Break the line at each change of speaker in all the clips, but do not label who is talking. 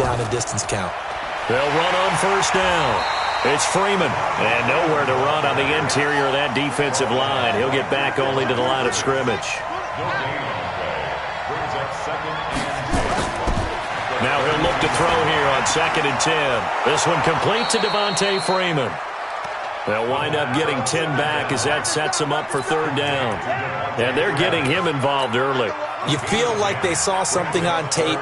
down and distance count.
They'll run on first down. It's Freeman, and nowhere to run on the interior of that defensive line. He'll get back only to the line of scrimmage. Now he'll look to throw here on 2nd and 10. This one complete to Devontae Freeman. They'll wind up getting 10 back as that sets them up for 3rd down. And they're getting him involved early.
You feel like they saw something on tape,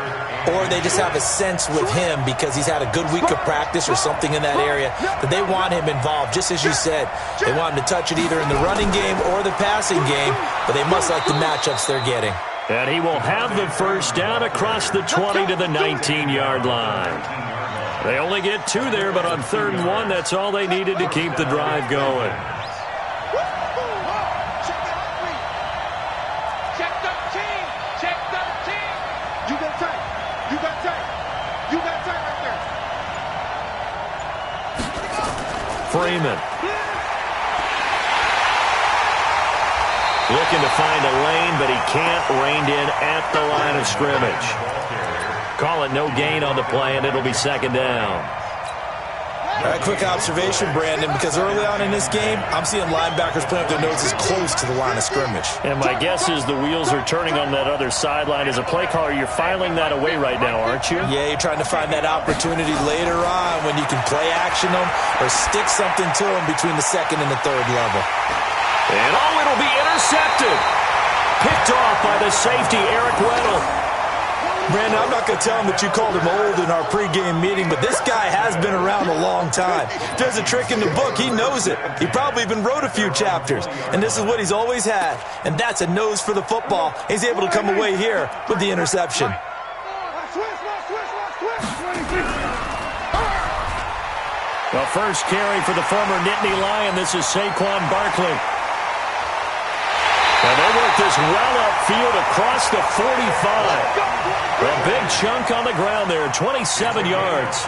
or they just have a sense with him because he's had a good week of practice or something in that area that they want him involved, just as you said. They want him to touch it either in the running game or the passing game, but they must like the matchups they're getting.
And he will have the first down across the 20 to the 19-yard line. They only get 2 there, but on 3rd and 1, that's all they needed to keep the drive going. Freeman. Looking to find a lane, but he can't. Reined in at the line of scrimmage. Call it no gain on the play, and it'll be 2nd down.
Quick observation, Brandon, because early on in this game, I'm seeing linebackers putting up their noses close to the line of scrimmage.
And my guess is the wheels are turning on that other sideline. As a play caller, you're filing that away right now, aren't you?
Yeah, you're trying to find that opportunity later on when you can play action them or stick something to them between the 2nd and the 3rd level.
And it'll be intercepted. Picked off by the safety, Eric Weddle.
Brandon, I'm not going to tell him that you called him old in our pregame meeting, but this guy has been around a long time. If there's a trick in the book, he knows it. He probably even wrote a few chapters, and this is what he's always had, and that's a nose for the football. He's able to come away here with the interception.
The first carry for the former Nittany Lion. This is Saquon Barkley. And they work this well upfield across the 45. A big chunk on the ground there, 27 yards.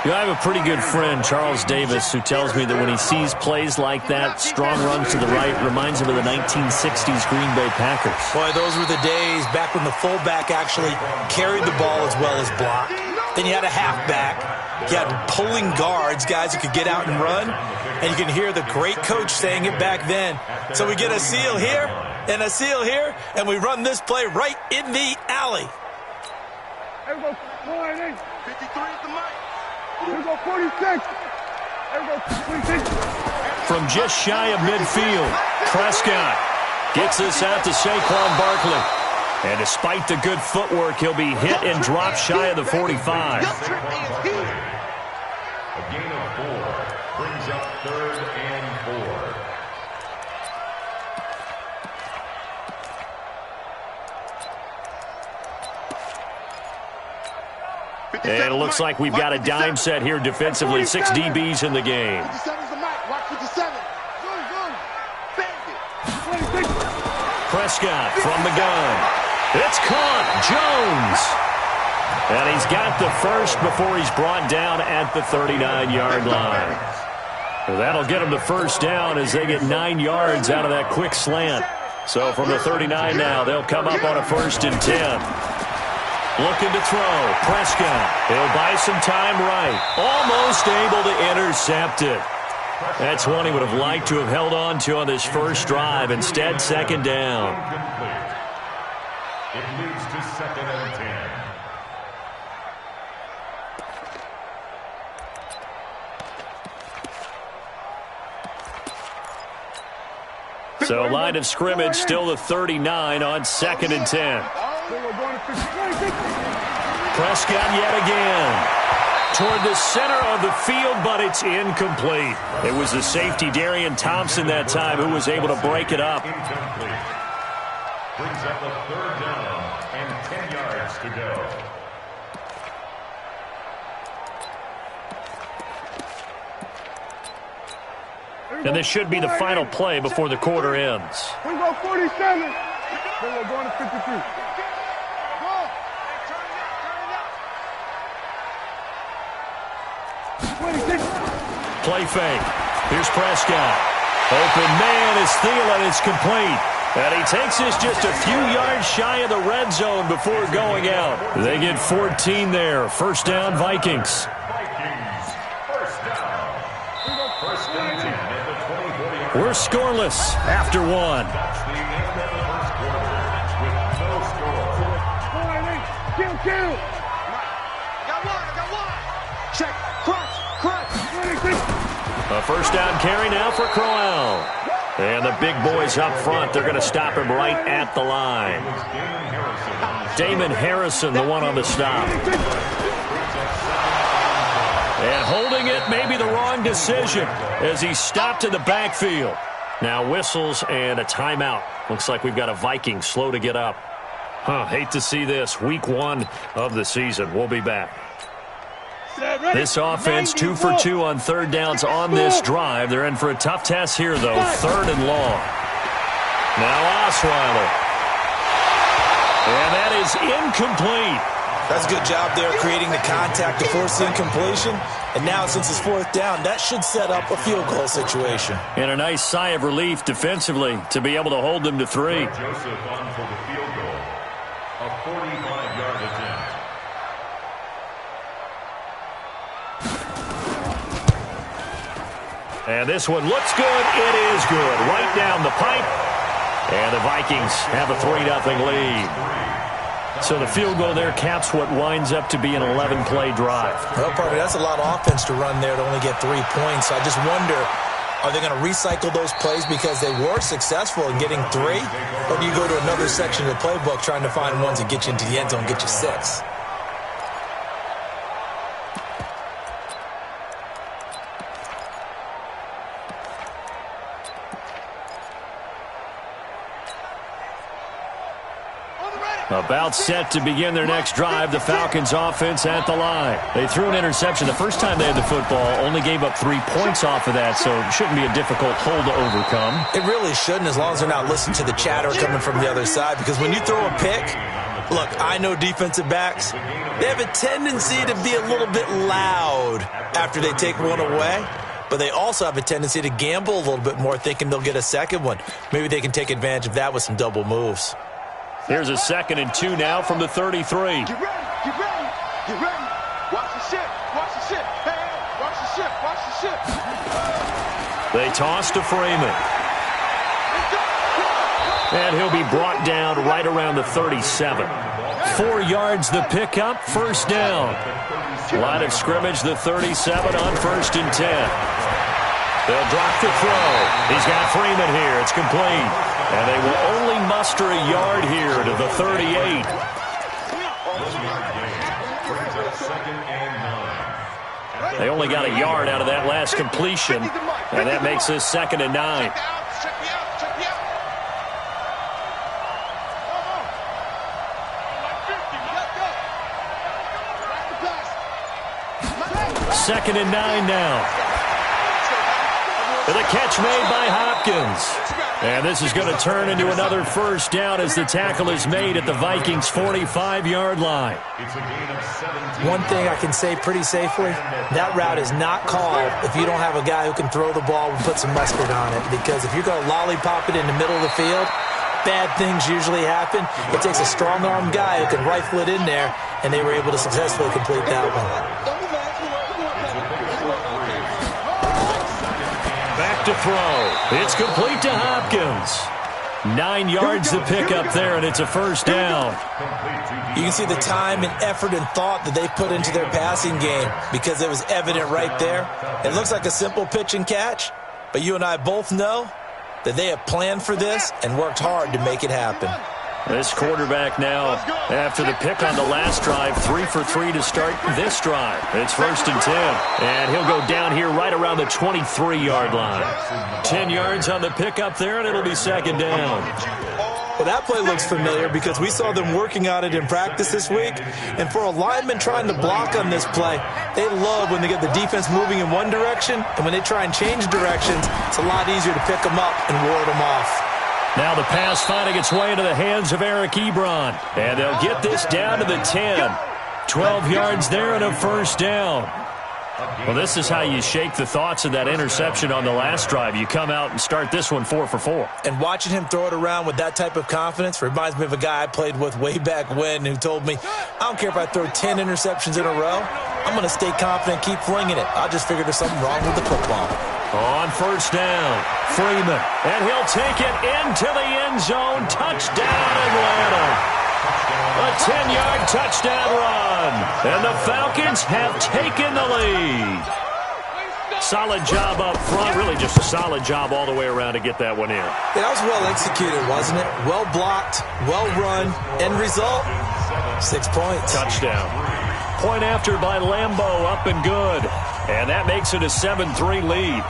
You know, I have a pretty good friend, Charles Davis, who tells me that when he sees plays like that, strong runs to the right, reminds him of the 1960s Green Bay Packers.
Boy, those were the days back when the fullback actually carried the ball as well as blocked. Then you had a halfback. You had pulling guards, guys who could get out and run. And you can hear the great coach saying it back then. So we get a seal here and a seal here, and we run this play right in the alley.
There we go, 53 at the mic. Here we go, 46. There we go, 26.
From just shy of midfield, Prescott gets this out to Saquon Barkley. And despite the good footwork, he'll be hit and dropped shy of the 45.
A gain of 4 brings up 3rd and 4.
And it looks like we've got a dime set here defensively. 6 DBs in the game.
57's the mic. Watch 57.
Prescott from the gun. It's caught. Jones. And he's got the first before he's brought down at the 39-yard line. That'll get him the first down as they get 9 yards out of that quick slant. So from the 39 now, they'll come up on a 1st and 10. Looking to throw. Prescott. He'll buy some time right. Almost able to intercept it. That's one he would have liked to have held on to on this first drive. Instead, 2nd down.
It moves to 2nd and 10.
So line of scrimmage still the 39 on 2nd and 10. Prescott yet again. Toward the center of the field, but it's incomplete. It was the safety, Darian Thompson, that time, who was able to break it up.
Incomplete. Brings up a 3rd down and 10 yards to go.
And this should be the final play before the quarter ends.
Here we go, 47. Here we go, going to 53.
Play fake. Here's Prescott. Open man is Thielen. It's complete. And he takes this just a few yards shy of the red zone before going out. They get 14 there. First down, Vikings. We're scoreless after one.
That's the end of the first quarter with no score.
Kill. I got one. Check. Crunch.
A first down carry now for Crowell. And the big boys up front, they're going to stop him right at the line. Damon Harrison, the one on the stop. And holding it may be the wrong decision as he stopped in the backfield. Now whistles and a timeout. Looks like we've got a Viking slow to get up. Hate to see this. Week 1 of the season. We'll be back. This offense 2 for 2 on third downs on this drive. They're in for a tough test here, though. Third and long. Now Osweiler. And that is incomplete.
That's a good job there creating the contact to force the incompletion. And now since it's fourth down, that should set up a field goal situation.
And a nice sigh of relief defensively to be able to hold them to 3.
Joseph on for the field goal. A 45-yard attempt.
And this one looks good. It is good. Right down the pipe. And the Vikings have a 3-0 lead. So the field goal there caps what winds up to be an 11-play drive.
Well, partner, that's a lot of offense to run there to only get 3 points. So I just wonder, are they going to recycle those plays because they were successful in getting 3? Or do you go to another section of the playbook trying to find ones that get you into the end zone, get you 6?
About set to begin their next drive, the Falcons offense at the line. They threw an interception the first time they had the football, only gave up 3 points off of that, so it shouldn't be a difficult hole to overcome.
It really shouldn't, as long as they're not listening to the chatter coming from the other side, because when you throw a pick, look, I know defensive backs, they have a tendency to be a little bit loud after they take one away. But they also have a tendency to gamble a little bit more, thinking they'll get a second one. Maybe they can take advantage of that with some double moves.
Here's a 2nd and 2 now from the 33.
Get ready. Watch the ship. Hey, watch the ship.
They toss to Freeman. And he'll be brought down right around the 37. 4 yards the pickup, first down. Line of scrimmage, the 37 on 1st and 10. They'll drop the throw. He's got Freeman here. It's complete. And they will only muster a yard here to the 38. They only got a yard out of that last completion. And that makes this 2nd and 9. Second and 9 now. And the catch made by Hopkins. And this is going to turn into another first down as the tackle is made at the Vikings' 45-yard line.
One thing I can say pretty safely, that route is not called if you don't have a guy who can throw the ball and put some mustard on it. Because if you're going to lollipop it in the middle of the field, bad things usually happen. It takes a strong-armed guy who can rifle it in there, and they were able to successfully complete that one.
Back to throw. It's complete to Hopkins. 9 yards to pick up there, and it's a first down.
You can see the time and effort and thought that they put into their passing game because it was evident right there. It looks like a simple pitch and catch, but you and I both know that they have planned for this and worked hard to make it happen.
This quarterback now, after the pick on the last drive, 3 for 3 to start this drive. It's 1st and 10, and he'll go down here right around the 23-yard line. 10 yards on the pickup there, and it'll be 2nd down.
Well, that play looks familiar because we saw them working on it in practice this week. And for a lineman trying to block on this play, they love when they get the defense moving in one direction, and when they try and change directions, it's a lot easier to pick them up and ward them off.
Now the pass finding its way into the hands of Eric Ebron. And they'll get this down to the 10. 12 yards there and a first down. Well, this is how you shake the thoughts of that interception on the last drive. You come out and start this one 4 for 4.
And watching him throw it around with that type of confidence reminds me of a guy I played with way back when who told me, I don't care if I throw 10 interceptions in a row, I'm going to stay confident, keep flinging it. I just figured there's something wrong with the football.
On first down, Freeman. And he'll take it into the end zone. Touchdown, Atlanta. A 10-yard touchdown run. And the Falcons have taken the lead. Solid job up front. Really just a solid job all the way around to get that one in.
Yeah, that was well executed, wasn't it? Well blocked, well run. End result, 6 points.
Touchdown. Point after by Lambeau, up and good. And that makes it a 7-3 lead.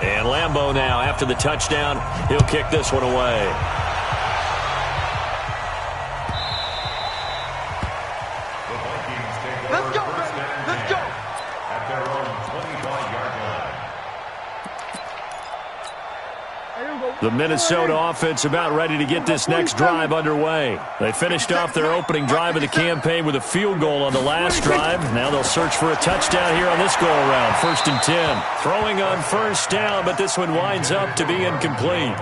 And Lambeau now, after the touchdown, he'll kick this one away. The Minnesota offense about ready to get this next drive underway. They finished off their opening drive of the campaign with a field goal on the last drive. Now they'll search for a touchdown here on this go-around. 1st and 10. Throwing on first down, but this one winds up to be incomplete.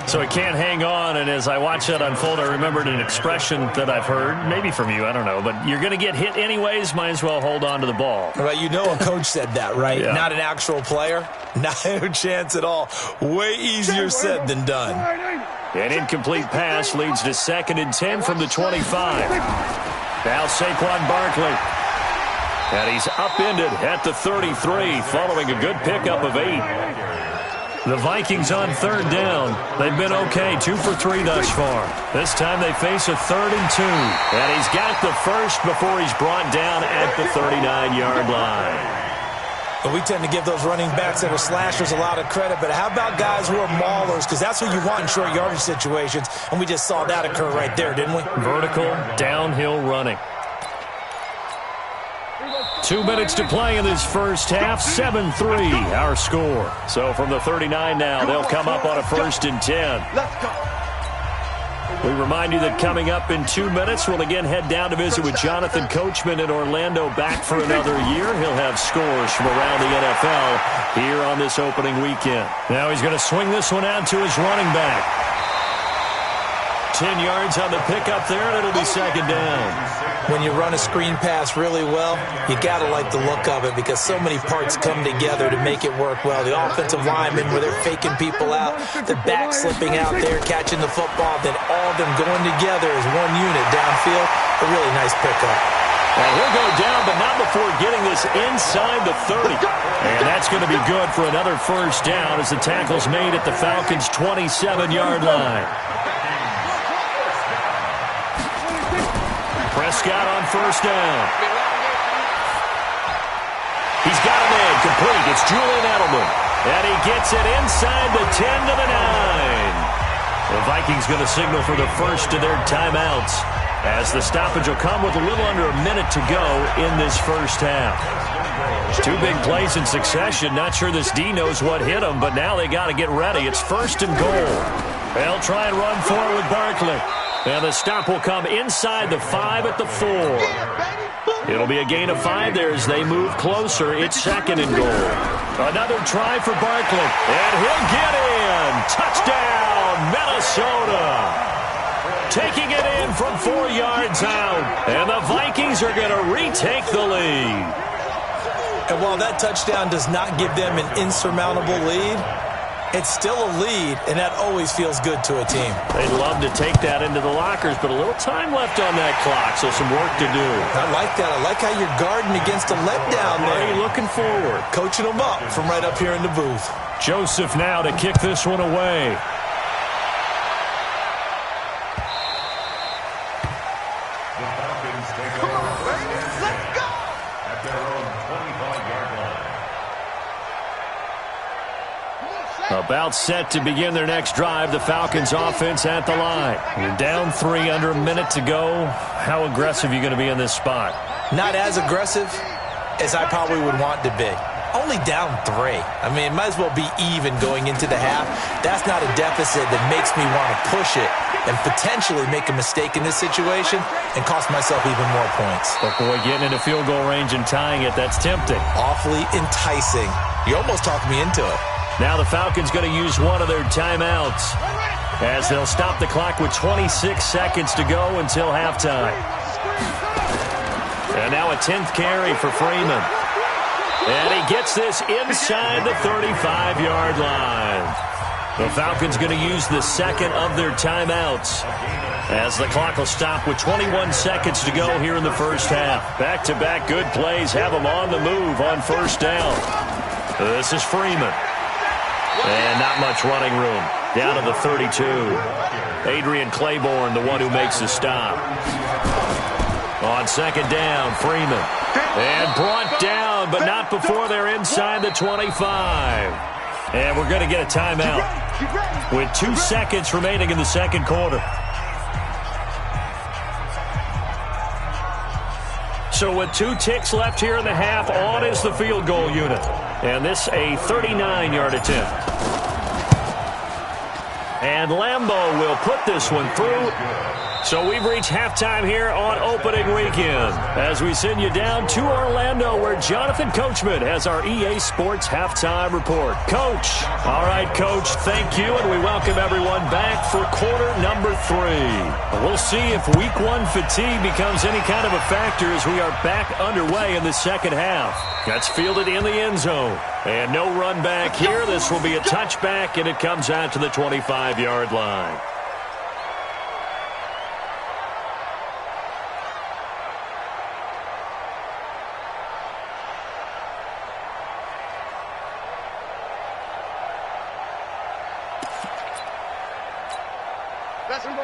So he can't hang on, and as I watch that unfold, I remembered an expression that I've heard, maybe from you, I don't know, but you're going to get hit anyways, might as well hold on to the ball.
Right, you know a coach said that, right?
Yeah.
Not an actual player. Not a chance at all. Way easier said than done.
An incomplete pass leads to 2nd and 10 from the 25. Now Saquon Barkley. And he's upended at the 33 following a good pickup of 8. The Vikings on 3rd down. They've been okay, 2 for 3 thus far. This time they face a 3rd and 2. And he's got the first before he's brought down at the 39-yard line.
But we tend to give those running backs that are slashers a lot of credit. But how about guys who are maulers? Because that's what you want in short yardage situations. And we just saw that occur right there, didn't we?
Vertical, downhill running. 2 minutes to play in this first half. 7-3 our score. So from the 39 now, they'll come up on a 1st and 10. We remind you that coming up in 2 minutes, we'll again head down to visit with Jonathan Coachman in Orlando, back for another year. He'll have scores from around the NFL here on this opening weekend. Now he's going to swing this one out to his running back. 10 yards on the pickup there, and it'll be 2nd down.
When you run a screen pass really well, you got to like the look of it because so many parts come together to make it work well. The offensive linemen, where they're faking people out, the back slipping out there, catching the football, then all of them going together as one unit downfield. A really nice pickup.
And he'll go down, but not before getting this inside the 30. And that's going to be good for another 1st down as the tackle's made at the Falcons' 27-yard line. Prescott on 1st down. He's got him in, complete. It's Julian Edelman. And he gets it inside the 10 to the 9. The Vikings going to signal for the first of their timeouts as the stoppage will come with a little under a minute to go in this first half. 2 big plays in succession. Not sure this D knows what hit him, but now they got to get ready. It's 1st and goal. They'll try and run forward with Barkley. And the stop will come inside the 5 at the 4. It'll be a gain of 5 there as they move closer. It's 2nd and goal. Another try for Barkley. And he'll get in. Touchdown, Minnesota. Taking it in from 4 yards out. And the Vikings are going to retake the lead.
And while that touchdown does not give them an insurmountable lead, it's still a lead, and that always feels good to a team.
They'd love to take that into the lockers, but a little time left on that clock, so some work to do.
I like that. I like how you're guarding against a letdown there.
Hey, looking forward.
Coaching them up from right up here in the booth.
Joseph now to kick this one away.
The Falcons take over. Let's go! At their own 25-yard line.
About set to begin their next drive. The Falcons offense at the line. You're down 3, under a minute to go. How aggressive are you going to be in this spot?
Not as aggressive as I probably would want to be. Only down 3. I mean, it might as well be even going into the half. That's not a deficit that makes me want to push it. and potentially make a mistake in this situation and cost myself even more points.
But boy, getting into field goal range and tying it, that's tempting.
Awfully enticing. You almost talked me into it.
Now the Falcons going to use one of their timeouts as they'll stop the clock with 26 seconds to go until halftime. And now a 10th carry for Freeman. And he gets this inside the 35-yard line. The Falcons going to use the second of their timeouts as the clock will stop with 21 seconds to go here in the first half. Back-to-back good plays have them on the move on first down. This is Freeman. And not much running room. Down to the 32. Adrian Claiborne, the one who makes the stop. On second down, Freeman. And brought down, but not before they're inside the 25. And we're going to get a timeout with 2 seconds remaining in the second quarter. So with 2 ticks left here in the half, on is the field goal unit. And this a 39-yard attempt. And Lambeau will put this one through. So we've reached halftime here on opening weekend as we send you down to Orlando where Jonathan Coachman has our EA Sports halftime report. Coach. All right, Coach, thank you, and we welcome everyone back for quarter number 3. We'll see if week 1 fatigue becomes any kind of a factor as we are back underway in the second half. That's fielded in the end zone. And no run back here. This will be a touchback, and it comes out to the 25-yard line.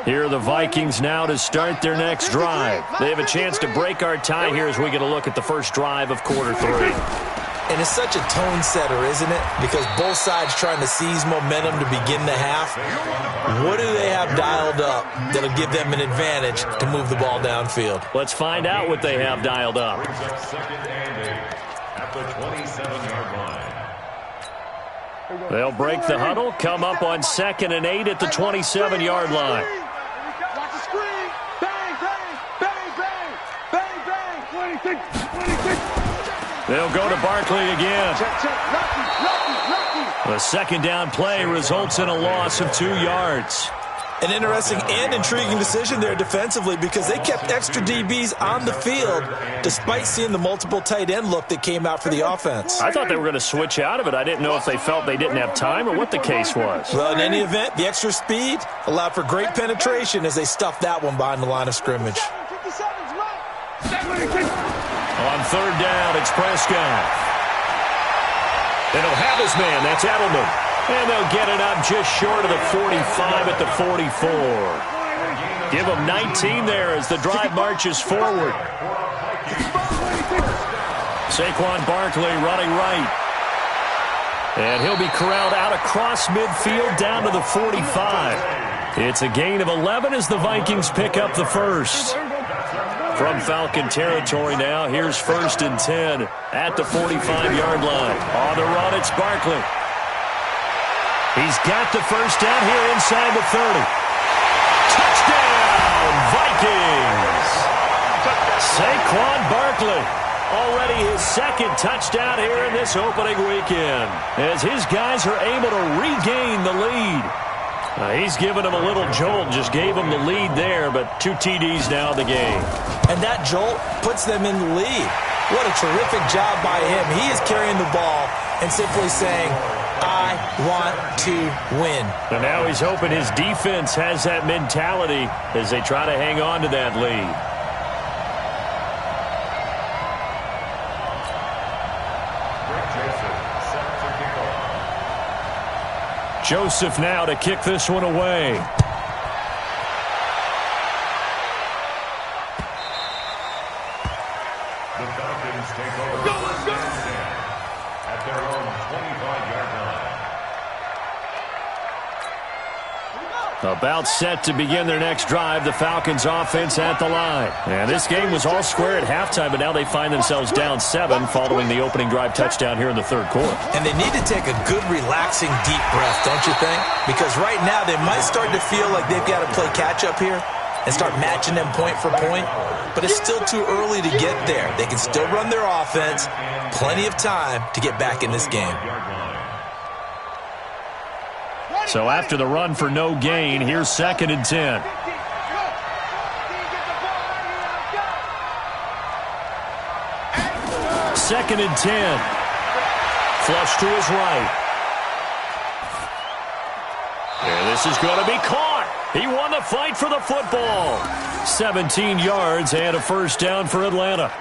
Here are the Vikings now to start their next drive. They have a chance to break our tie here as we get a look at the first drive of quarter 3.
And it's such a tone setter, isn't it? Because both sides trying to seize momentum to begin the half. What do they have dialed up that'll give them an advantage to move the ball downfield?
Let's find out what they have dialed up.
At the 27-yard line.
They'll break the huddle, come up on 2nd and 8 at the 27-yard line.
Watch the screen. Bang, bang, bang, bang, bang, bang. 26, 26.
They'll go to Barkley again.
Check, lucky.
The second down play results in a loss of 2 yards.
An interesting and intriguing decision there defensively because they kept extra DBs on the field despite seeing the multiple tight end look that came out for the offense.
I thought they were going to switch out of it. I didn't know if they felt they didn't have time or what the case was.
Well, in any event, the extra speed allowed for great penetration as they stuffed that one behind the line of scrimmage.
On third down, it's Prescott. And he'll have his man. That's Edelman. And they'll get it up just short of the 45 at the 44. Give them 19 there as the drive marches forward. Saquon Barkley running right. And he'll be corralled out across midfield down to the 45. It's a gain of 11 as the Vikings pick up the first. From Falcon territory now, here's 1st and 10 at the 45-yard line. On the run, it's Barkley. He's got the first down here inside the 30. Touchdown, Vikings! Saquon Barkley, already his 2nd touchdown here in this opening weekend, as his guys are able to regain the lead. He's given them a little jolt, just gave them the lead there, but 2 TDs now in the game.
And that jolt puts them in the lead. What a terrific job by him. He is carrying the ball and simply saying, I want to win.
And now he's hoping his defense has that mentality as they try to hang on to that lead. Joseph now to kick this one away.
The Falcons take over at their own 25-yard line.
About set to begin their next drive, the Falcons offense at the line. And this game was all square at halftime, but now they find themselves down 7 following the opening drive touchdown here in the third quarter.
And they need to take a good, relaxing, deep breath, don't you think? Because right now they might start to feel like they've got to play catch-up here and start matching them point for point. But it's still too early to get there. They can still run their offense. Plenty of time to get back in this game.
So after the run for no gain, here's 2nd and 10. Second and 10. Flush to his right. And this is going to be caught. He won the fight for the football. 17 yards and a first down for Atlanta.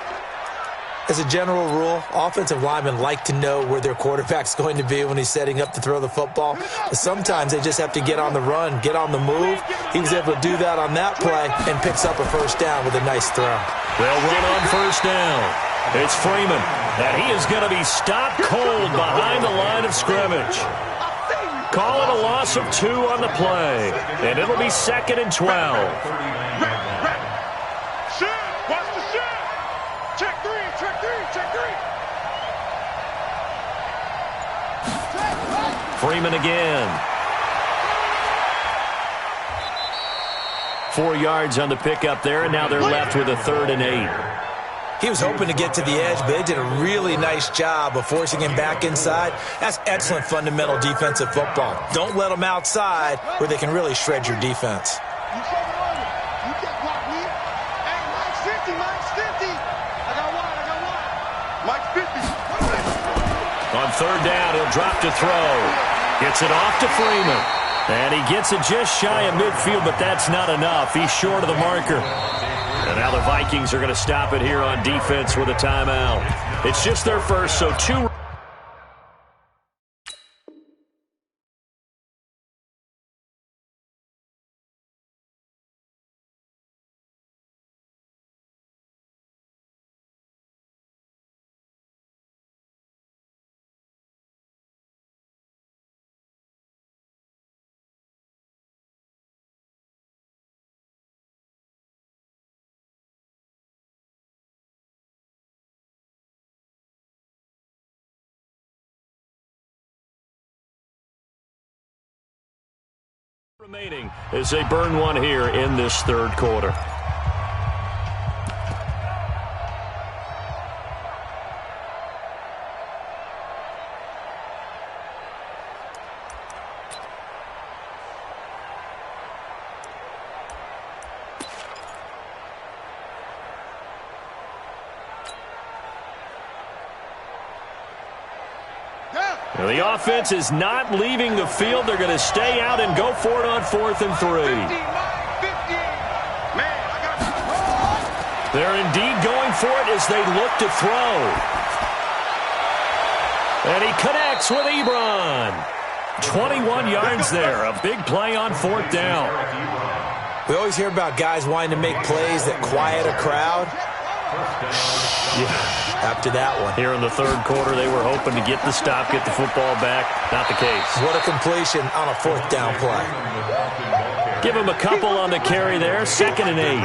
As a general rule, offensive linemen like to know where their quarterback's going to be when he's setting up to throw the football. But sometimes they just have to get on the run, get on the move. He was able to do that on that play and picks up a first down with a nice throw.
They'll run on first down. It's Freeman, and he is going to be stopped cold behind the line of scrimmage. Call it a loss of 2 on the play, and it'll be 2nd and 12. Freeman again. 4 yards on the pickup there, and now they're left with a 3rd and 8.
He was hoping to get to the edge, but they did a really nice job of forcing him back inside. That's excellent fundamental defensive football. Don't let them outside where they can really shred your defense.
On 3rd down, he'll drop to throw. Gets it off to Freeman. And he gets it just shy of midfield, but that's not enough. He's short of the marker. And now the Vikings are going to stop it here on defense with a timeout. It's just their first, so 2. Remaining as they burn one here in this third quarter. The offense is not leaving the field. They're going to stay out and go for it on 4th and 3. They're indeed going for it as they look to throw. And he connects with Ebron. 21 yards there. A big play on 4th down.
We always hear about guys wanting to make plays that quiet a crowd. Yeah. After that one.
Here in the third quarter, they were hoping to get the stop, get the football back. Not the case.
What a completion on a 4th down play.
Give him a couple on the carry there. 2nd and 8.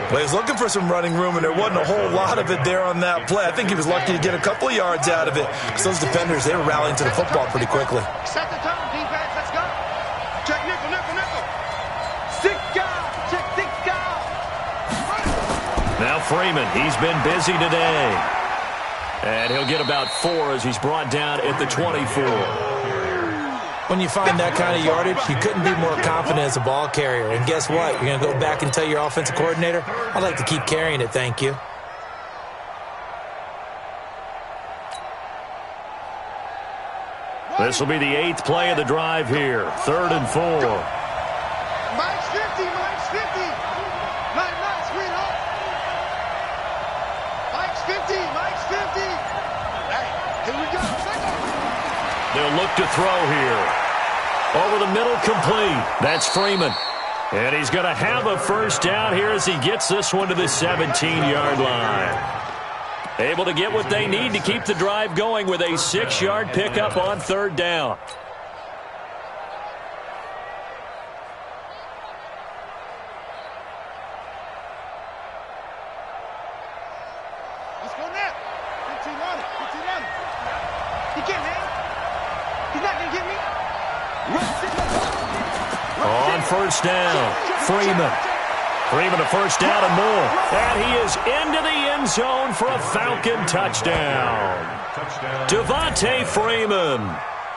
Well, he was looking for some running room, and there wasn't a whole lot of it there on that play. I think he was lucky to get a couple of yards out of it because those defenders, they were rallying to the football pretty quickly.
Set the tone, defense. Let's go. Check nickel, nickel, nickel. Six guys. Check 6 guys.
Now Freeman, he's been busy today. And he'll get about 4 as he's brought down at the 24.
When you find that kind of yardage, you couldn't be more confident as a ball carrier. And guess what? You're going to go back and tell your offensive coordinator, I'd like to keep carrying it, thank you.
This will be the 8th play of the drive here. 3rd and 4.
Mike's 50, Mike's 50. Nice, sweetheart. Mike's 50, Mike's 50. Hey, here we go.
They'll look to throw here. Over the middle, complete. That's Freeman. And he's going to have a first down here as he gets this one to the 17-yard line. Able to get what they need to keep the drive going with a 6-yard pickup on 3rd down.
He can't hang. He's not going to get me.
On first down, Freeman. Freeman a first down and more. And he is into the end zone for a Falcon touchdown. Devontae Freeman.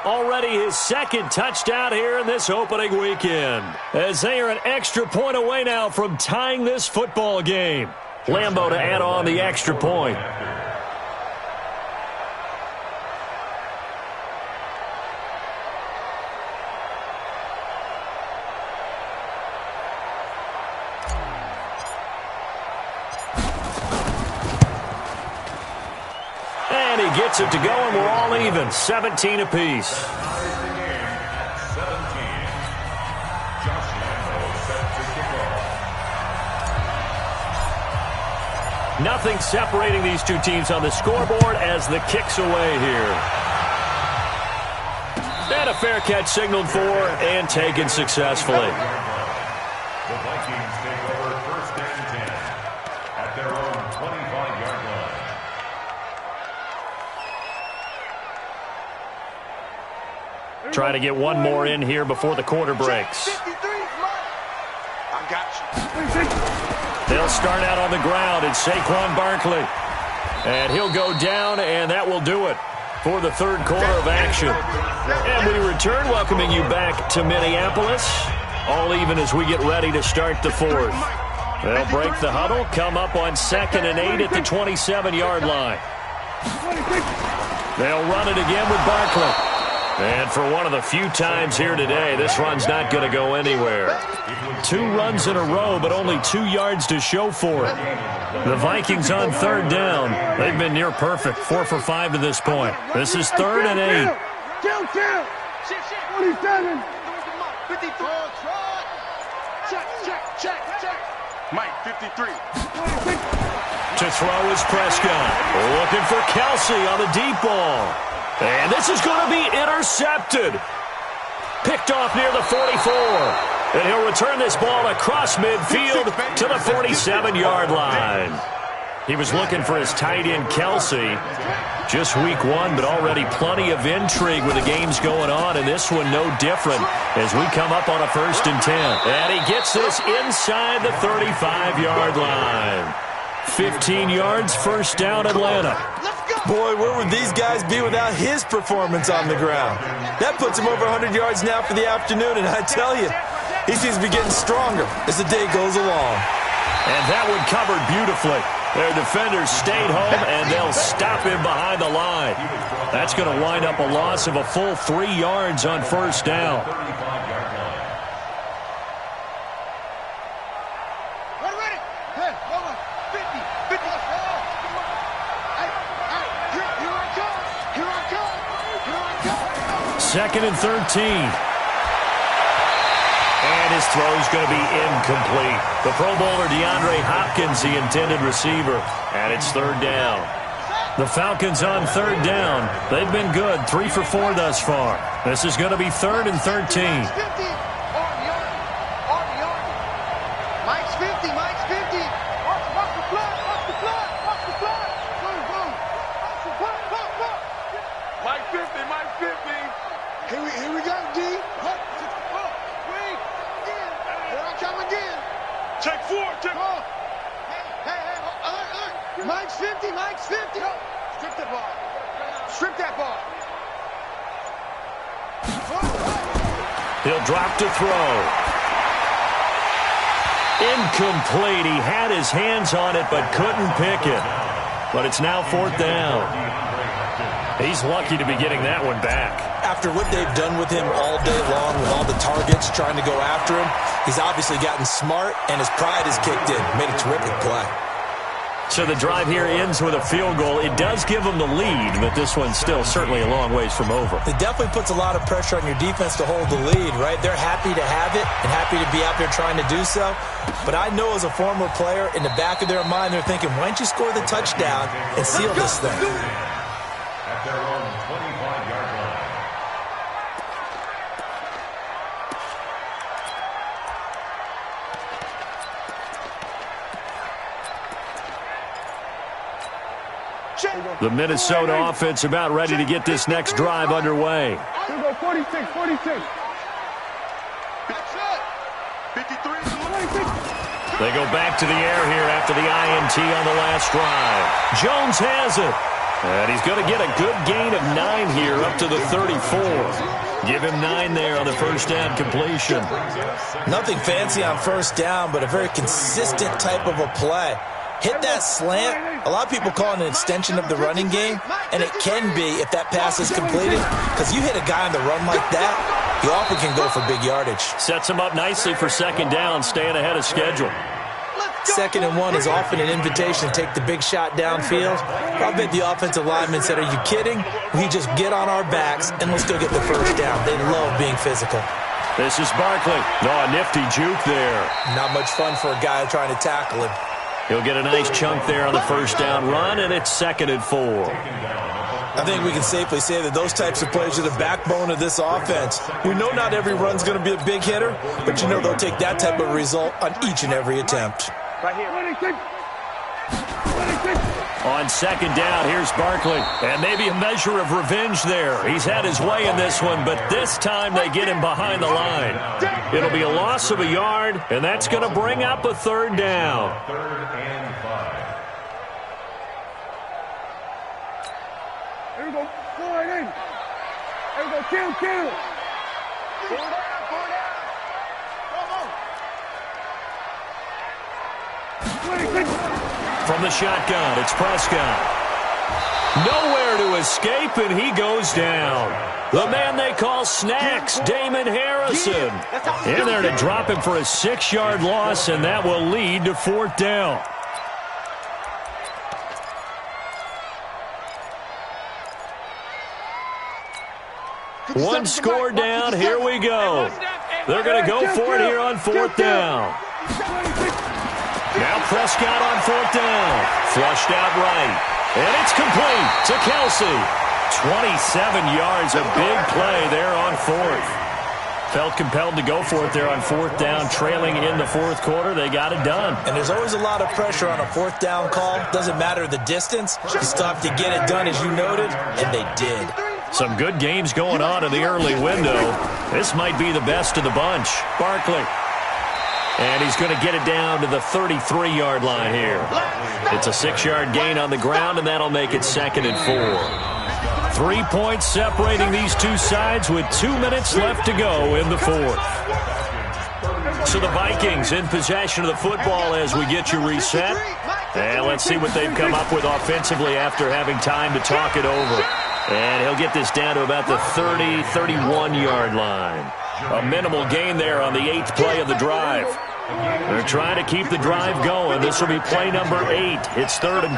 Already his second touchdown here in this opening weekend. As they are an extra point away now from tying this football game. Lambo to add on the extra point. And he gets it to go, and we're all even, 17 apiece. Nothing separating these two teams on the scoreboard as the kick's away here. And a fair catch signaled for and taken successfully.
The Vikings take over first and 10 at their own 25-yard line.
Trying to get one more in here before the quarter breaks.
I got you.
They'll start out on the ground. It's Saquon Barkley. And he'll go down, and that will do it for the third quarter of action. And we return, welcoming you back to Minneapolis. All even as we get ready to start the fourth. They'll break the huddle, come up on 2nd and 8 at the 27-yard line. They'll run it again with Barkley. And for one of the few times here today, this run's not going to go anywhere. 2 runs in a row, but only 2 yards to show for it. The Vikings on third down. They've been near perfect, 4 for 5 to this point. This is 3rd and 8.
Kill. 27. 53. Check. Mike, 53.
To throw is Prescott. Looking for Kelsey on the deep ball. And this is going to be intercepted. Picked off near the 44. And he'll return this ball across midfield to the 47-yard line. He was looking for his tight end, Kelsey. Just week 1, but already plenty of intrigue with the games going on, and this one no different as we come up on a 1st and 10. And he gets this inside the 35-yard line. 15 yards, first down, Atlanta.
Boy, where would these guys be without his performance on the ground? That puts him over 100 yards now for the afternoon, and I tell you, he seems to be getting stronger as the day goes along.
And that one covered beautifully. Their defenders stayed home, and they'll stop him behind the line. That's going to wind up a loss of a full 3 yards on first down. Second and 13. And his throw's going to be incomplete. The Pro Bowler DeAndre Hopkins, the intended receiver. And it's 3rd down. The Falcons on 3rd down. They've been good, 3 for 4 thus far. This is going to be 3rd and 13.
Mike's 50. Watch the blood. Mike 50. Here we go, D. Here I come again. Check 4. Hey, alert. Mike's 50. Strip that ball.
He'll drop to throw. Incomplete. He had his hands on it but couldn't pick it. But it's now 4th down. He's lucky to be getting that one back.
After what they've done with him all day long with all the targets trying to go after him, he's obviously gotten smart and his pride has kicked in. Made a terrific play.
So the drive here ends with a field goal. It does give them the lead, but this one's still certainly a long ways from over.
It definitely puts a lot of pressure on your defense to hold the lead, right? They're happy to have it and happy to be out there trying to do so. But I know as a former player, in the back of their mind, they're thinking, why don't you score the touchdown and seal this thing?
At their own 25-yard line.
The Minnesota offense about ready to get this next drive underway.
Here we go, 46, 46.
They go back to the air here after the INT on the last drive. Jones has it. And he's going to get a good gain of 9 here up to the 34. Give him 9 there on the first down completion.
Nothing fancy on first down, but a very consistent type of a play. Hit that slant. A lot of people call it an extension of the running game, and it can be if that pass is completed, because you hit a guy on the run like that, he often can go for big yardage.
Sets him up nicely for second down, staying ahead of schedule.
2nd and 1 is often an invitation to take the big shot downfield. I bet the offensive lineman said, are you kidding? We just get on our backs and let's go get the first down. They love being physical.
This is Barkley. Oh, a nifty juke there.
Not much fun for a guy trying to tackle him.
He'll get a nice chunk there on the first down run, and it's 2nd and 4.
I think we can safely say that those types of plays are the backbone of this offense. We know not every run's going to be a big hitter, but you know they'll take that type of result on each and every attempt.
Right here. 26.
On second down, here's Barkley. And maybe a measure of revenge there. He's had his way in this one, but this time they get him behind the line. It'll be a loss of a yard, and that's going to bring up a 3rd down.
3rd and 5.
Here we go, 4 and 8. Here we go, kill. 4 down.
From the shotgun, it's Prescott. Nowhere to escape, and he goes down. The man they call Snacks, Damon Harrison. In there to drop him for a 6-yard loss, and that will lead to 4th down. One score down, here we go. They're going to go for it here on 4th down. Now Prescott on 4th down. Flushed out right. And it's complete to Kelsey. 27 yards, a big play there on 4th. Felt compelled to go for it there on 4th down, trailing in the 4th quarter. They got it done.
And there's always a lot of pressure on a 4th down call. Doesn't matter the distance. You still have to get it done, as you noted, and they did.
Some good games going on in the early window. This might be the best of the bunch. Barkley. And he's going to get it down to the 33-yard line here. It's a 6-yard gain on the ground, and that'll make it 2nd and 4. 3 points separating these two sides with 2 minutes left to go in the 4th. So the Vikings in possession of the football as we get you reset. And let's see what they've come up with offensively after having time to talk it over. And he'll get this down to about the 30, 31-yard line. A minimal gain there on the 8th play of the drive. They're trying to keep the drive going. This will be play number 8. It's 3rd and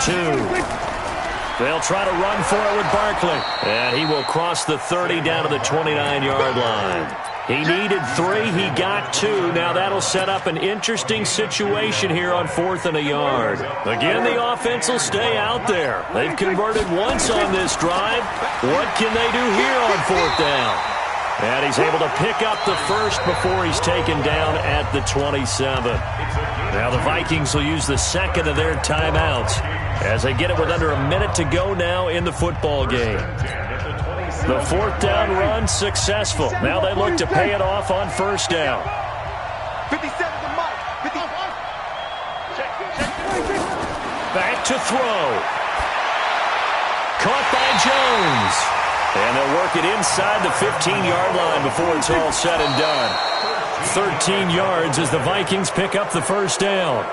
2. They'll try to run for it with Barkley. And he will cross the 30 down to the 29-yard line. He needed 3. He got 2. Now that'll set up an interesting situation here on 4th and a yard. Again, the offense will stay out there. They've converted once on this drive. What can they do here on 4th down? And he's able to pick up the first before he's taken down at the 27. Now the Vikings will use the 2nd of their timeouts as they get it with under a minute to go now in the football game. The 4th down run successful. Now they look to pay it off on 1st down.
57 to Mike. 51.
Back to throw. Caught by Jones. And they'll work it inside the 15-yard line before it's all said and done. 13 yards as the Vikings pick up the first down.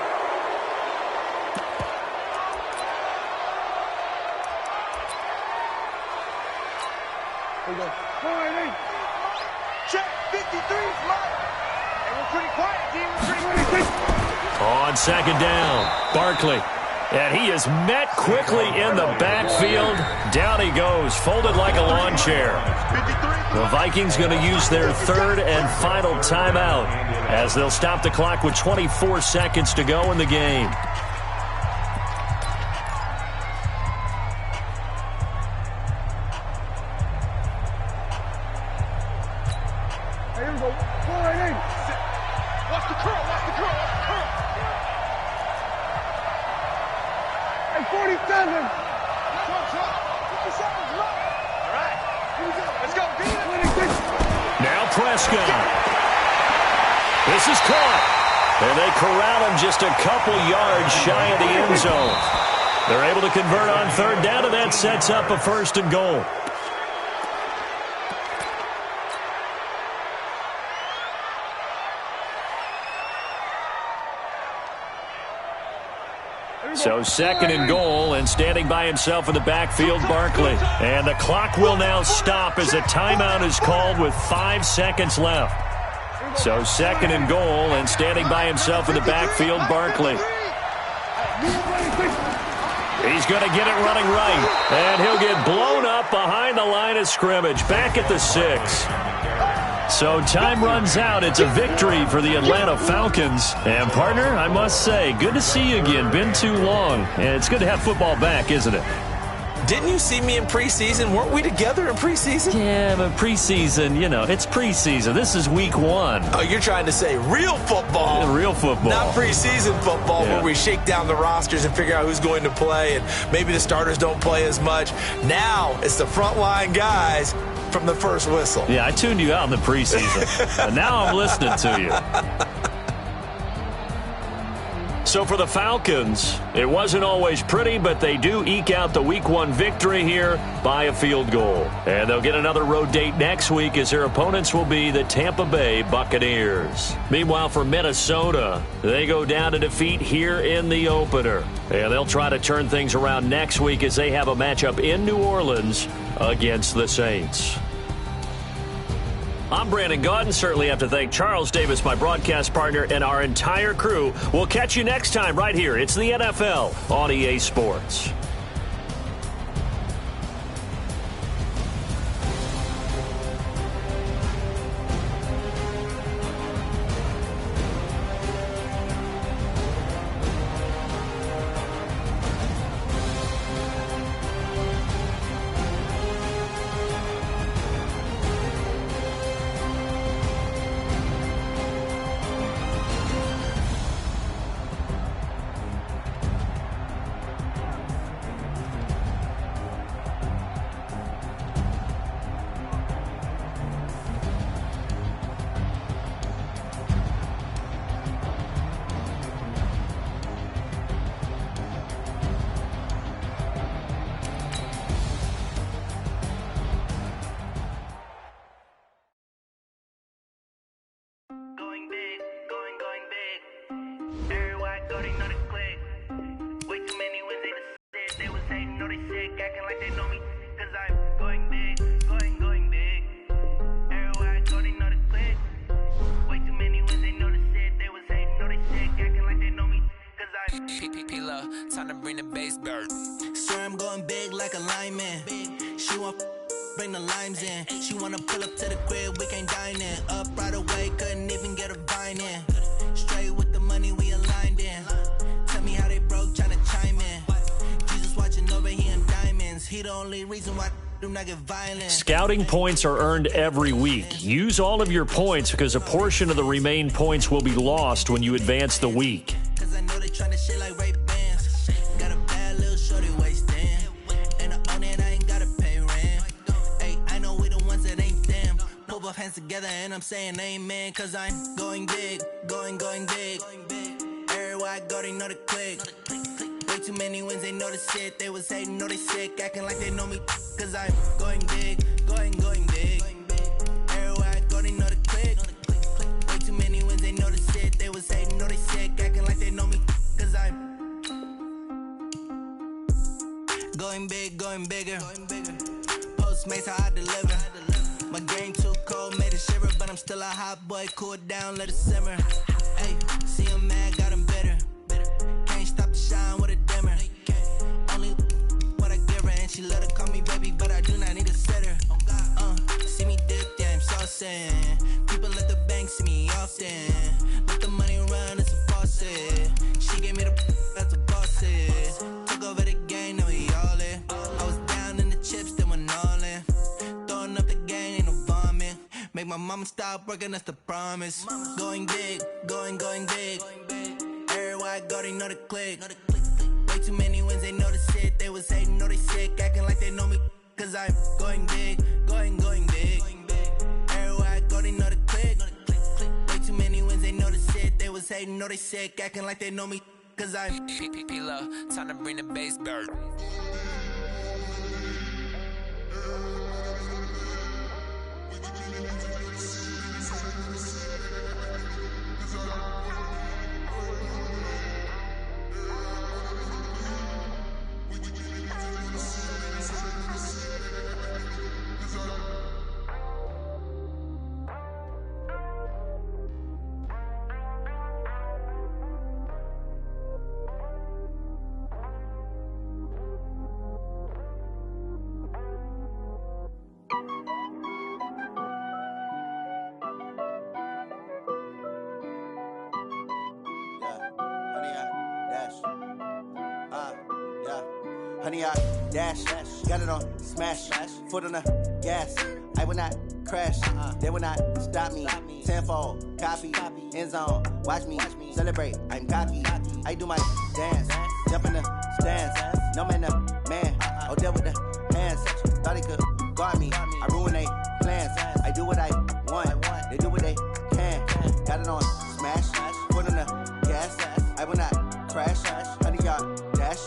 We go 4 and 8. Check 53, Mike. And we're pretty quiet, team. We're pretty quiet.
On second down, Barkley. And he is met quickly in the backfield. Down he goes, folded like a lawn chair. The Vikings going to use their 3rd and final timeout as they'll stop the clock with 24 seconds to go in the game.
Hey, here we go. 4 and 8. Watch the curl. Watch the curl. Watch the curl. Hey, 47.
Prescott. This is caught. And they corral him just a couple yards shy of the end zone. They're able to convert on third down, and that sets up a 1st and goal. So 2nd and goal, and standing by himself in the backfield, Barkley. And the clock will now stop as a timeout is called with 5 seconds left. So 2nd and goal, and standing by himself in the backfield, Barkley. He's going to get it running right, and he'll get blown up behind the line of scrimmage, back at the 6. So time runs out. It's a victory for the Atlanta Falcons. And, partner, I must say, good to see you again. Been too long. And it's good to have football back, isn't it?
Didn't you see me in preseason? Weren't we together in preseason?
Yeah, but preseason, it's preseason. This is week 1.
Oh, you're trying to say real football.
Yeah, real football.
Not preseason football where we shake down the rosters and figure out who's going to play, and maybe the starters don't play as much. Now it's the frontline guys from the first whistle.
Yeah, I tuned you out in the preseason. And now I'm listening to you. So for the Falcons, it wasn't always pretty, but they do eke out the Week 1 victory here by a field goal. And they'll get another road date next week as their opponents will be the Tampa Bay Buccaneers. Meanwhile, for Minnesota, they go down to defeat here in the opener. And they'll try to turn things around next week as they have a matchup in New Orleans against the Saints. I'm Brandon Gaudin. Certainly have to thank Charles Davis, my broadcast partner, and our entire crew. We'll catch you next time right here. It's the NFL on EA Sports.
Time to bring the bass bird. Sir, I'm going big like a lineman. She want bring the limes in. She wanna pull up to the crib, we can't dine in. Up right away, couldn't even get a vine in. Straight with the money we aligned in. Tell me how they broke, tryna chime in. Jesus watching over here in diamonds. He the only reason why do not get violent.
Scouting points are earned every week. Use all of your points because a portion of the remaining points will be lost when you advance the week.
Cause I know they tryna shit like Ray Bans. Got a bad little shorty wasting. And I own it, I ain't gotta pay rent. Hey, I know we the ones that ain't them. Pull both hands together and I'm saying amen. Cause I'm going big, going big. Everywhere I go, they know the click. Way too many wins, they know the shit. They was hating, know they sick, acting like they know me. Cause I'm going big, going big. Everywhere I go, they know the click. Way too many wins, they know the shit. They was hating, know they sick, acting like they know me. Cause I'm going big, going bigger. Postmates, how I deliver. My game too cold, made it shiver. But I'm still a hot boy, cool down, let it simmer. Hey, see him mad, got him bitter. Can't stop the shine with a dimmer. Only what I give her, and she let her call me baby, but I do not need a sitter. See me dip, yeah, I'm saucing. People at the bank see me often. Let the money run, it's a faucet. She gave me the that's a boss is. Took over the game, now we all in. I was down in the chips, then went all in. Throwing up the game, ain't no vomit. Make my mama stop working, that's the promise. Going big, going big. Everywhere I go, they know the click. Way too many wins, they know the shit. They was hating, know they sick, acting like they know me. Cause I'm going big, going big. Everywhere I go, they know the click. hating, know they sick, acting like they know me, cause I'm P-P-P-Lo, time to bring the bass bird.
Honey, I dash, got it on smash, foot on the gas. I will not crash, they will not stop me. Tenfold, copy, end zone, watch me celebrate. I'm cocky, I do my dance, jump in the stands. No man, the man, oh deal with the hands. Thought he could guard me, I ruin they plans. I do what I want, they do what they can. Got it on smash, foot on the gas. I will not crash, honey, y'all dash,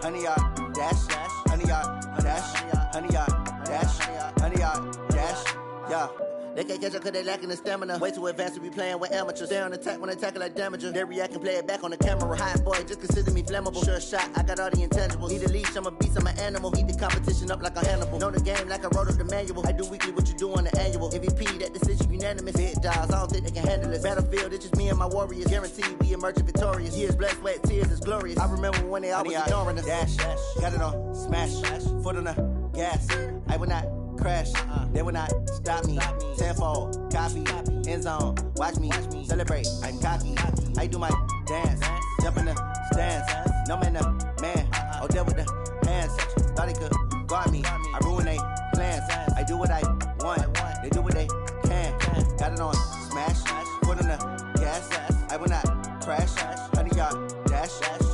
honey, y'all dash, honey, y'all dash, honey, y'all dash, honey, y'all dash, yeah. They can't catch up cause they lacking the stamina. Way too advanced to be playing with amateurs. Stay on attack when they tackle like damager. They react and play it back on the camera. Hot boy, just consider me flammable. Sure shot, I got all the intangibles. Need a leash, I'm a beast, I'm an animal. Heat the competition up like a Hannibal. Know the game like I wrote up the manual. I do weekly what you do on the annual. MVP, that decision unanimous. Hit dials, I don't think they can handle it. Battlefield, it's just me and my warriors. Guaranteed we emerging victorious. Years, blood, sweat, tears, it's glorious. I remember when they always ignoring us. Dash, got it on smash, foot on the gas. I will not crash, they will not stop me. Tenfold, copy, end zone, watch me celebrate. I'm cocky, I do my dance, jump in the stands. No man, the man, oh deal with the hands. Thought he could guard me, I ruin they plans. I do what I want, they do what they can. Got it on smash, foot on the gas. I will not crash, honey, y'all dash,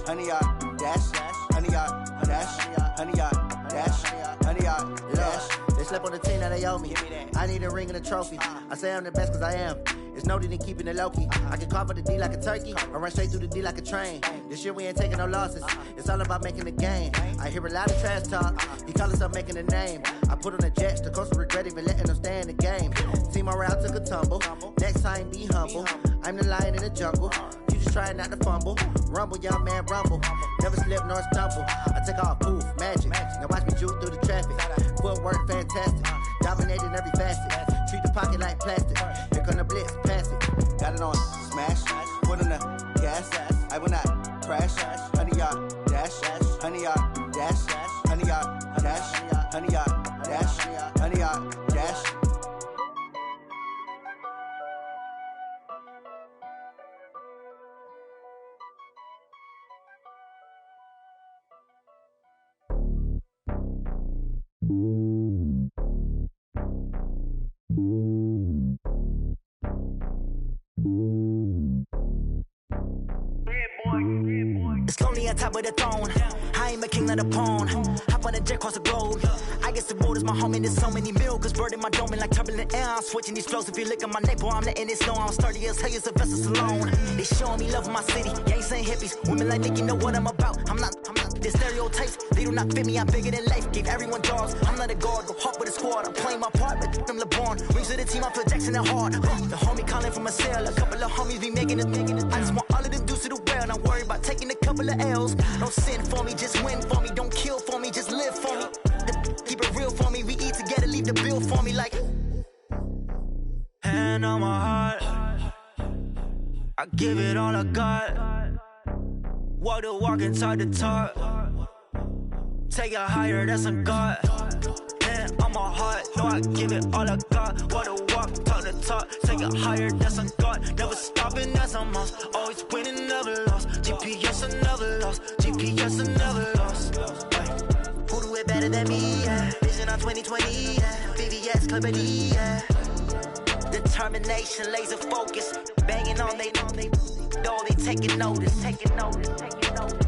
honey, y'all dash, honey, y'all dash, honey, y'all dash, honey, y'all dash. They slept on the team, now they owe me. I need a ring and a trophy. I say I'm the best cause I am. It's no need in keeping it low-key. I can carve for the D like a turkey, or run straight through the D like a train. This year we ain't taking no losses. It's all about making the game. I hear a lot of trash talk. He call himself making a name. I put on the jets, the coach will regret even letting them stay in the game. Team morale took a tumble. Next time be humble. I'm the lion in the jungle. You just trying not to fumble. Rumble, young man, rumble. Never slip nor stumble. I take off, poof, magic. Now watch me juke through the traffic. Footwork fantastic. Dominating every facet. Treat the pocket like plastic. Here come the blitz, pass it. Got it on smash, foot on the gas. I will not crash, honey, y'all dash, honey, y'all dash, honey, y'all dash, honey, y'all dash, honey, y'all dash.
It's lonely on top of the throne. I ain't a king, not a pawn. Hop on a jet across the globe. I guess the road is my home and there's so many milkers. Bird in my dome and like turbulent air. I'm switching these flows. If you look at my neck, boy, I'm letting it snow. I'm sturdy as hell, as a vessel alone. They showing me love in my city. Gang saying hippies. Women like think you know what I'm about. I'm not. The stereotypes, they do not fit me. I'm bigger than life. Gave everyone jobs. I'm not a guard. Go hop with a squad. I'm playing my part, but them LeBron. Rings to the team. I feel Jackson and hard. The homie calling from a cell. A couple of homies be making it. I just want all of them dudes to do well. Not worry about taking a couple of L's. Don't sin for me, just win for me. Don't kill for me, just live for me. Keep it real for me. We eat together, leave the bill for me like. Hand on my heart, I give it all I got. Walk the walk and talk the talk. Take it higher, that's a God. Hand on my heart, no, I give it all I got. Walk the walk, talk the talk. Take it higher, that's a God. Never stopping, that's a must. Always winning, never lost. GPS, I never lost. GPS, I never lost. Who do it better than me? Yeah. Vision on 2020. Yeah. VVS, Clippity. Yeah. Determination, laser focus. Banging on they know they taking notice. Taking notice. Taking notice.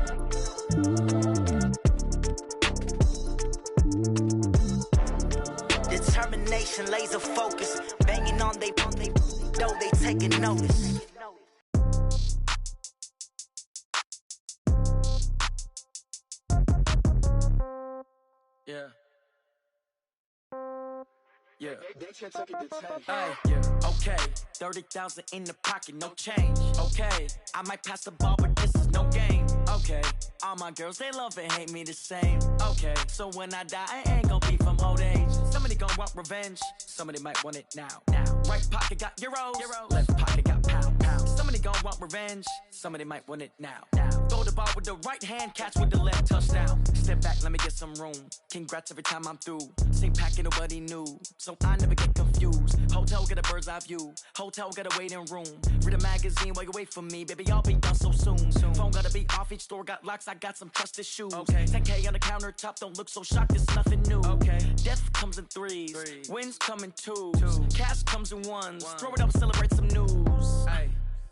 Determination, laser focus. Banging on they know they taking notice.
Yeah. Yeah. Hey, yeah. Okay, 30,000 in the pocket, no change. Okay, I might pass the ball, but this is no game. Okay, all my girls, they love and hate me the same. Okay, so when I die, I ain't gonna be from old age. Somebody gon' want revenge, somebody might want it now. Right pocket got euros, left pocket got pound. Somebody gon' want revenge, somebody might want it now. Throw the ball with the right hand, catch with the left, touchdown. Step back, let me get some room. Congrats every time I'm through. Same packet, nobody knew, so I never get confused. Hotel get a bird's eye view, hotel get a waiting room. Read a magazine while you wait for me, baby, I'll be done so soon. Phone gotta be off, each store got locks, I got some trusted shoes. 10K on the countertop, don't look so shocked, it's nothing new. Death comes in threes, wins come in twos, cash comes in ones. Throw it up, celebrate some news.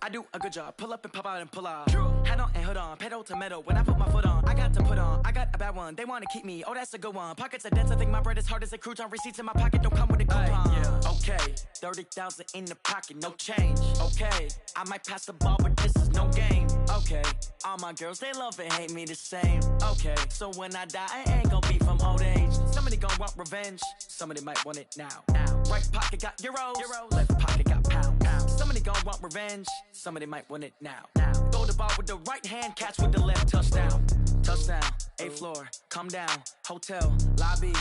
I do a good job, pull up and pop out and pull out. Hat on and hood on, pedal to metal. When I put my foot on, I got to put on. I got a bad one, they wanna keep me, oh that's a good one. Pockets are dense, I think my bread is hard as a crouton. Receipts in my pocket don't come with a coupon. Okay, 30,000 in the pocket, no change. Okay, I might pass the ball, but this is no game. Okay, all my girls, they love and hate me the same. Okay, so when I die, I ain't gonna be from old age. Somebody gon' want revenge, somebody might want it now. Right pocket got euros, left pocket got pound. Somebody gon' want revenge, somebody might want it now. Throw the ball with the right hand, catch with the left, touchdown. Touchdown, 8th floor, come down, hotel, lobby.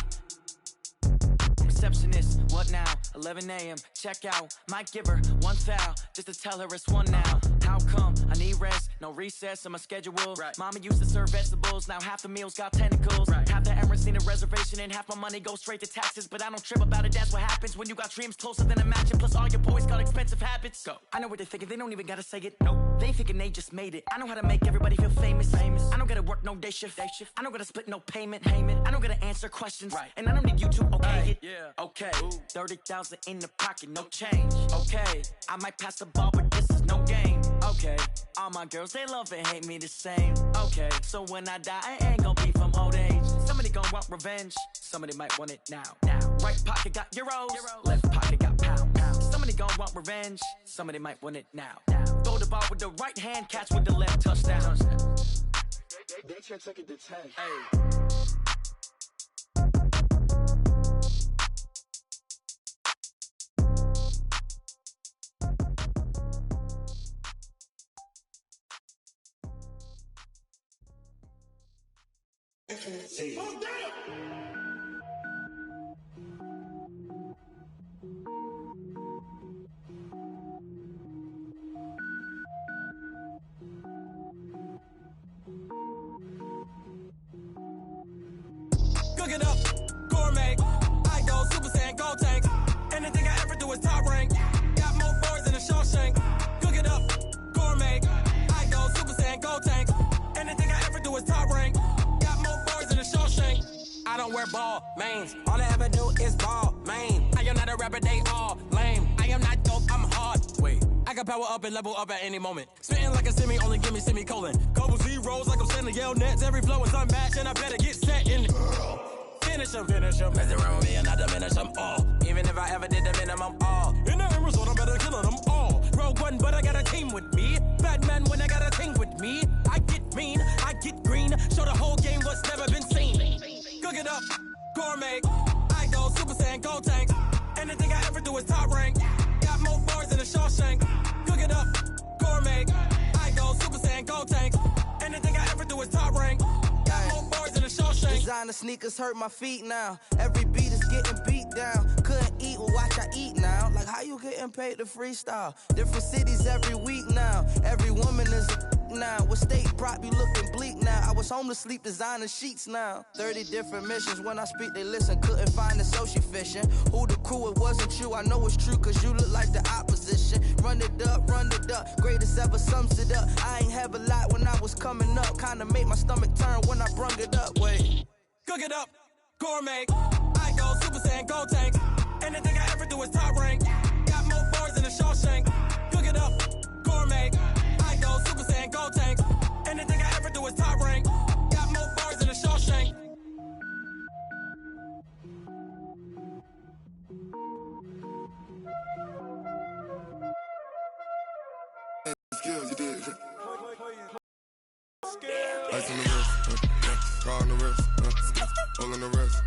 Receptionist, what now? 11 a.m., check out. Might give her one foul, just to tell her it's one now. How come? I need rest, no recess in my schedule. Mama used to serve vegetables, now half the meals got tentacles. Half the errands need a reservation and half my money goes straight to taxes. But I don't trip about it, that's what happens when you got dreams closer than a mansion. Plus all your boys got expensive habits. Go. I know what they're thinking, they don't even gotta say it. Nope. They ain't thinking they just made it. I know how to make everybody feel famous. I don't gotta work no day shift. I don't gotta split no payment. I don't gotta answer questions. And I don't need you to okay it. Okay, 30,000 in the pocket, no change. Okay, I might pass the ball, but this is no game. Okay, all my girls, they love and hate me the same. Okay, so when I die, I ain't gonna be from old age. Somebody gon' want revenge, somebody might want it now. Right pocket got euros, left pocket got pound. Somebody gon' want revenge, somebody might want it now. Throw the ball with the right hand, catch with the left, touchdown.
They took it to 10.
See.
Cook it up, gourmet. I go Super Saiyan, go tank. Anything I ever do is top rank. Got more boards than a Shawshank. Cook it up, gourmet. I go Super Saiyan, go tank. Anything I ever do is top rank. Got more boards than a Shawshank. I don't wear ball mains. All I ever do is ball main. I am not a rapper, they all lame. I am not dope, I'm hard. Wait, I can power up and level up at any moment. Spitting like a semi, only give me semicolon. Couple zeros like I'm sending yell nets. Every flow is unmatched and I better get set in it. Finish them. Mess around with me and I diminish them all. Even if I ever did the minimum all. In the end result, I'm better killing them all. Rogue One, but I got a team with me. Batman when I got a team with me. I get mean, I get green. Show the whole game what's never been seen. Cook it up, gourmet. I go Super Saiyan, go tank. Anything I ever do is top rank. Got more bars than a Shawshank. Cook it up, gourmet. I go Super Saiyan, go tank. Anything I ever do is top rank. Got more bars than a Shawshank.
Designer sneakers hurt my feet now. Every beat is getting beat down. Couldn't eat, well watch I eat now. Like how you getting paid to freestyle? Different cities every week now. Every woman is a now. What state prop you looking bleak now? I was home to sleep designing sheets now. 30 different missions. When I speak they listen. Couldn't find the social fishing. Who the crew? It wasn't you. I know it's true cause you look like the opposition. Run it up. Greatest ever sums it up. I ain't have a lot when I was coming up. Kinda made my stomach turn when I brung it up. Wait.
Cook it up, gourmet. I go Super Saiyan, go tank. Anything I ever do is top rank. Got more bars than a Shawshank. Cook it up, gourmet. I go Super Saiyan, go tank. Anything I ever do is top rank. Got more bars than a Shawshank.
Skills, you did. Ice on the wrist, car on the wrist, all on the wrist,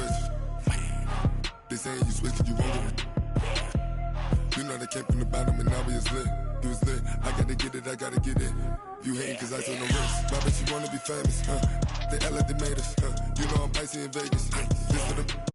switch. They saying you switch, you won't go. You know they came from the bottom and now we is lit. You was lit, I gotta get it, I gotta get it. You hating cause I took no risks. My bitch, you wanna be famous, They act like they made us, You know I'm icy in Vegas, This for the